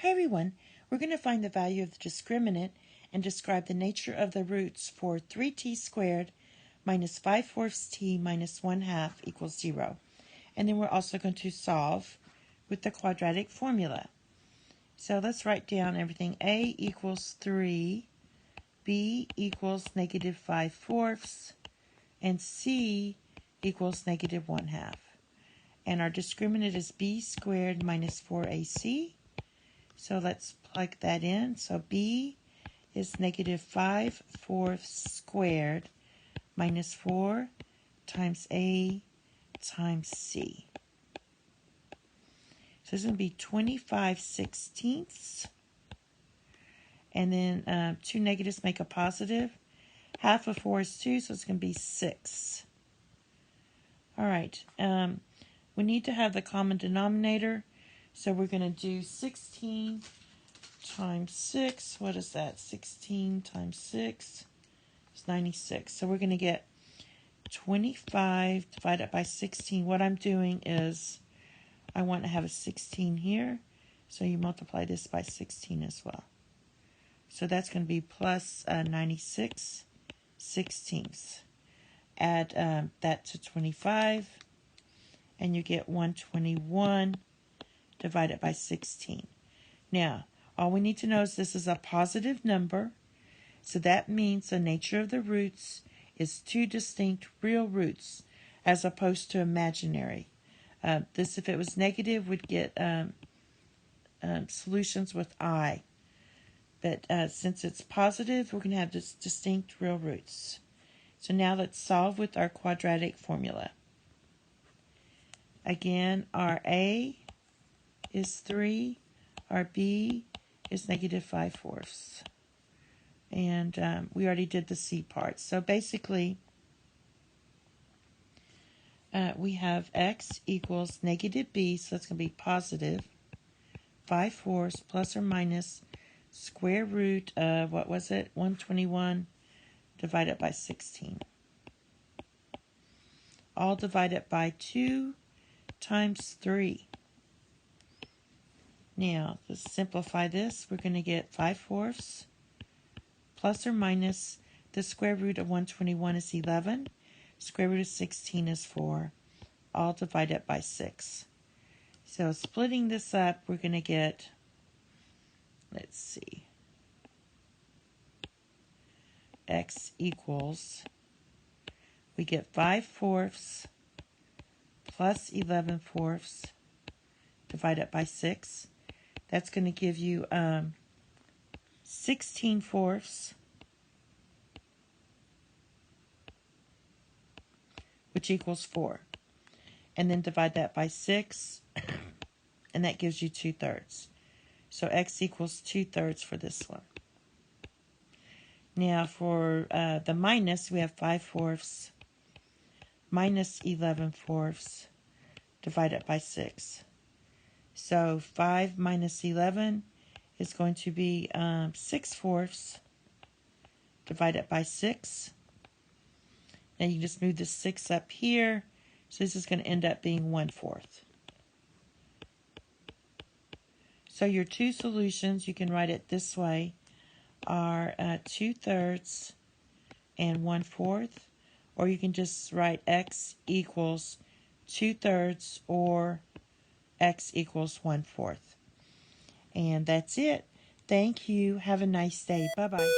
Hey everyone, we're going to find the value of the discriminant and describe the nature of the roots for 3t squared minus 5/4 t minus 1/2 equals 0. And then we're also going to solve with the quadratic formula. So let's write down everything. A equals 3, B equals negative 5/4, and C equals negative 1/2. And our discriminant is b squared minus 4ac. So let's plug that in. So b is negative 5/4 squared minus 4 times a times c. So this is going to be 25/16. And then 2 negatives make a positive. Half of 4 is 2, so it's going to be 6. All right. We need to have the common denominator. So we're going to do 16 times 6. What is that? 16 times 6 is 96. So we're going to get 25 divided by 16. What I'm doing is I want to have a 16 here. So you multiply this by 16 as well. So that's going to be plus 96/16. Add that to 25. And you get 121 divided by 16. Now, all we need to know is this is a positive number. So that means the nature of the roots is two distinct real roots as opposed to imaginary. This, if it was negative, would get solutions with I. But since it's positive, we're going to have this distinct real roots. So now let's solve with our quadratic formula. Again, our A is 3, our B is negative 5/4. And we already did the C part. So basically, we have x equals negative b, so that's going to be positive 5/4 plus or minus square root of, what was it, 121 divided by 16. All divided by 2 times 3. Now, let's simplify this. We're going to get 5/4 plus or minus the square root of 121 is 11. Square root of 16 is 4. All divided by 6. So splitting this up, we're going to get, let's see, x equals, we get 5/4 plus 11/4 divided by 6. That's going to give you 16/4, which equals 4. And then divide that by 6, and that gives you 2/3. So x equals 2/3 for this one. Now for the minus, we have 5/4 minus 11/4 divided by 6. So 5 minus 11 is going to be 6/4 divided by 6. Now you can just move the 6 up here. So this is going to end up being 1/4. So your two solutions, you can write it this way, are 2/3 and 1/4. Or you can just write x equals 2/3 or x equals 1/4. And that's it. Thank you. Have a nice day. Bye-bye.